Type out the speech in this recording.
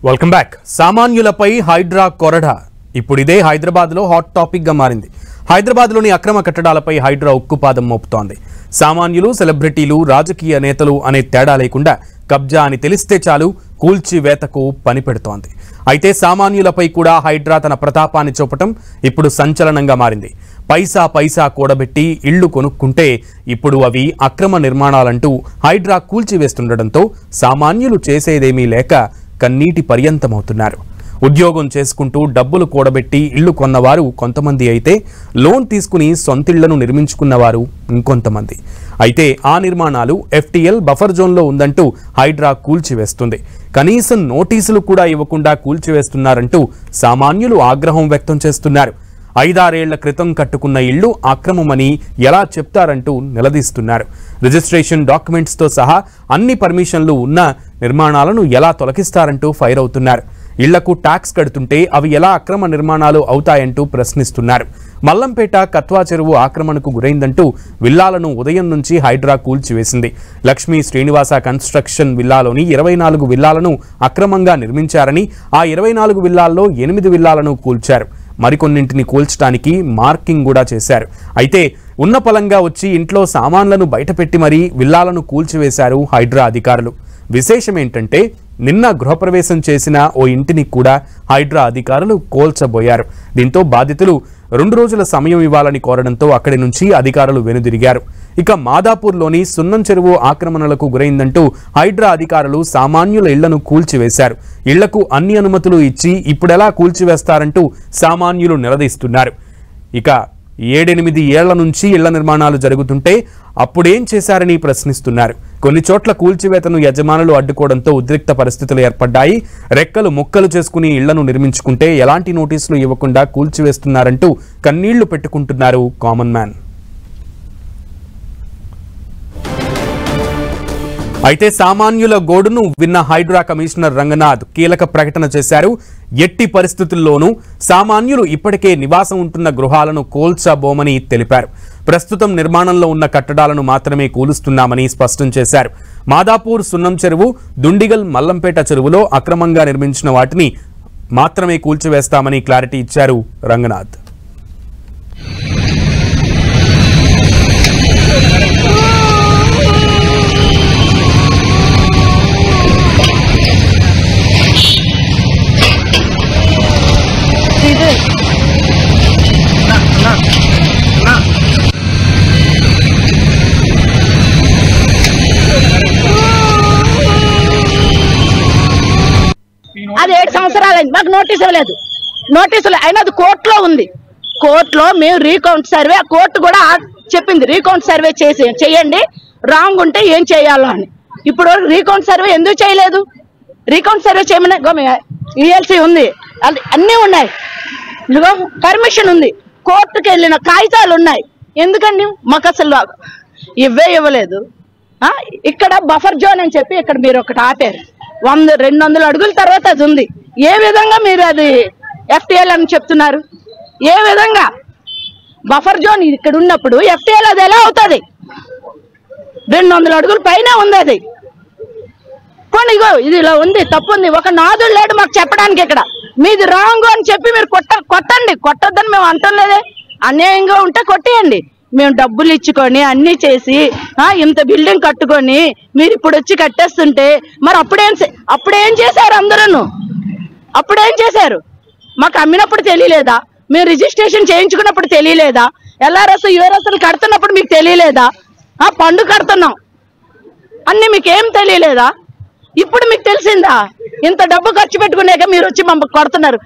Welcome back. సామాన్యులపై Hydraa కొరడా ఇప్పుడు ఇదే హైదరాబాద్లో హాట్ టాపిక్గా మారింది. హైదరాబాద్లోని అక్రమ కట్టడాలపై హైడ్రా ఉక్కుపాదం మోపుతోంది. సామాన్యులు, సెలబ్రిటీలు, రాజకీయ నేతలు అనే తేడా లేకుండా కబ్జా అని తెలిస్తే చాలు కూల్చివేతకు పని పెడుతోంది. అయితే సామాన్యులపై కూడా హైడ్రా తన ప్రతాపాన్ని చూపటం ఇప్పుడు సంచలనంగా మారింది. పైసా పైసా కూడబెట్టి ఇళ్లు కొనుక్కుంటే ఇప్పుడు అవి అక్రమ నిర్మాణాలంటూ హైడ్రా కూల్చివేస్తుండటంతో సామాన్యులు చేసేదేమీ లేక కన్నీటి పర్యంతమవుతున్నారు. ఉద్యోగం చేసుకుంటూ డబ్బులు కూడబెట్టి ఇళ్లు కొన్నవారు కొంతమంది అయితే, లోన్ తీసుకుని సొంతిళ్లను నిర్మించుకున్నవారు ఇంకొంతమంది. అయితే ఆ నిర్మాణాలు FTL బఫర్ జోన్లో ఉందంటూ హైడ్రా కూల్చివేస్తుంది. కనీసం నోటీసులు కూడా ఇవ్వకుండా కూల్చివేస్తున్నారంటూ సామాన్యులు ఆగ్రహం వ్యక్తం చేస్తున్నారు. 5-6 ఏళ్ల క్రితం కట్టుకున్న ఇళ్లు అక్రమమని ఎలా చెప్తారంటూ నిలదీస్తున్నారు. రిజిస్ట్రేషన్ డాక్యుమెంట్స్తో సహా అన్ని పర్మిషన్లు ఉన్న నిర్మాణాలను ఎలా తొలగిస్తారంటూ ఫైర్ అవుతున్నారు. ఇళ్లకు ట్యాక్స్ కడుతుంటే అవి ఎలా అక్రమ నిర్మాణాలు అవుతాయంటూ ప్రశ్నిస్తున్నారు. మల్లంపేట కత్వా చెరువు ఆక్రమణకు గురైందంటూ విల్లాలను ఉదయం నుంచి హైడ్రా కూల్చివేసింది. లక్ష్మీ శ్రీనివాస కన్స్ట్రక్షన్ విల్లాలోని 24 విల్లాలను అక్రమంగా నిర్మించారని, ఆ 24 విల్లాల్లో 8 విల్లాలను కూల్చారు. మరికొన్నింటిని కూల్చడానికి మార్కింగ్ కూడా చేశారు. అయితే ఉన్న పలంగా వచ్చి ఇంట్లో సామాన్లను బయటపెట్టి మరీ విల్లాలను కూల్చివేశారు హైడ్రా అధికారులు. విశేషమేంటంటే నిన్న గృహప్రవేశం చేసిన ఓ ఇంటిని కూడా హైడ్రా అధికారులు కూల్చబోయారు. దీంతో బాధితులు 2 రోజుల సమయం ఇవ్వాలని కోరడంతో అక్కడి నుంచి అధికారులు వెనుదిరిగారు. ఇక మాదాపూర్లోని సున్నం చెరువు ఆక్రమణలకు గురైందంటూ హైడ్రా అధికారులు సామాన్యుల ఇళ్లను కూల్చివేశారు. ఇళ్లకు అన్ని అనుమతులు ఇచ్చి ఇప్పుడెలా కూల్చివేస్తారంటూ సామాన్యులు నిలదీస్తున్నారు. ఇక 7-8 ఏళ్ల నుంచి ఇళ్ల నిర్మాణాలు జరుగుతుంటే అప్పుడేం చేశారని ప్రశ్నిస్తున్నారు. కొన్ని చోట్ల కూల్చివేతను యజమానులు అడ్డుకోవడంతో ఉద్రిక్త పరిస్థితులు ఏర్పడ్డాయి. రెక్కలు ముక్కలు చేసుకుని ఇళ్లను నిర్మించుకుంటే ఎలాంటి నోటీసులు ఇవ్వకుండా కూల్చివేస్తున్నారంటూ కన్నీళ్లు పెట్టుకుంటున్నారు కామన్ మ్యాన్. అయితే సామాన్యుల గోడును విన్న హైడ్రా కమిషనర్ రంగనాథ్ కీలక ప్రకటన చేశారు. ఎట్టి పరిస్థితుల్లోనూ సామాన్యులు ఇప్పటికే నివాసం ఉంటున్న గృహాలను కూల్చబోమని తెలిపారు. ప్రస్తుతం నిర్మాణంలో ఉన్న కట్టడాలను మాత్రమే కూలుస్తున్నామని స్పష్టం చేశారు. మాదాపూర్ సున్నం చెరువు, దుండిగల్ మల్లంపేట చెరువులో అక్రమంగా నిర్మించిన వాటిని మాత్రమే కూల్చివేస్తామని క్లారిటీ ఇచ్చారు రంగనాథ్. అది 7 సంవత్సరాలైంది, మాకు నోటీసులు లేదు. నోటీసులు అయినా అది కోర్టులో ఉంది. కోర్టులో మేము రీకౌంట్ సర్వే, కోర్టు కూడా చెప్పింది రీకౌంట్ సర్వే చేయండి, రాంగ్ ఉంటే ఏం చేయాలో అని. ఇప్పుడు రీకౌంట్ సర్వే ఎందుకు చేయలేదు? రీకౌంట్ సర్వే చేయమని ELC ఉంది, అది అన్నీ ఉన్నాయి, ఇదిగో పర్మిషన్ ఉంది, కోర్టుకు వెళ్ళిన కాగితాలు ఉన్నాయి. ఎందుకండి మాకు అసలు ఇవ్వలేదు. ఇక్కడ బఫర్ జోన్ అని చెప్పి ఇక్కడ మీరు ఒకటి ఆపారు. 100-200 అడుగుల తర్వాత అది ఉంది. ఏ విధంగా మీరు అది FTL అని చెప్తున్నారు? ఏ విధంగా బఫర్ జోన్ ఇక్కడ ఉన్నప్పుడు FTL అది ఎలా అవుతుంది? 200 అడుగుల పైన ఉంది అది. పోనీ ఇది ఇలా ఉంది, తప్పు ఉంది, ఒక నాదుడు లేడు మాకు చెప్పడానికి. ఇక్కడ మీది రాంగ్ అని చెప్పి మీరు కొట్టండి, కొట్టొద్దని మేము అంటాం లేదే. అన్యాయంగా ఉంటే కొట్టేయండి. మేము డబ్బులు ఇచ్చుకొని అన్ని చేసి ఇంత బిల్డింగ్ కట్టుకొని మీరు ఇప్పుడు వచ్చి కట్టేస్తుంటే మరి అప్పుడేం చేశారు? అందరూ అప్పుడేం చేశారు? మాకు అమ్మినప్పుడు తెలియలేదా? మేము రిజిస్ట్రేషన్ చేయించుకున్నప్పుడు తెలియలేదా? LRS URSలు కడుతున్నప్పుడు మీకు తెలియలేదా? పండు కడుతున్నాం అన్ని మీకేం తెలియలేదా? ఇప్పుడు మీకు తెలిసిందా? ఇంత డబ్బు ఖర్చు పెట్టుకునేక మీరు వచ్చి మమ్మల్ని కొడుతున్నారు.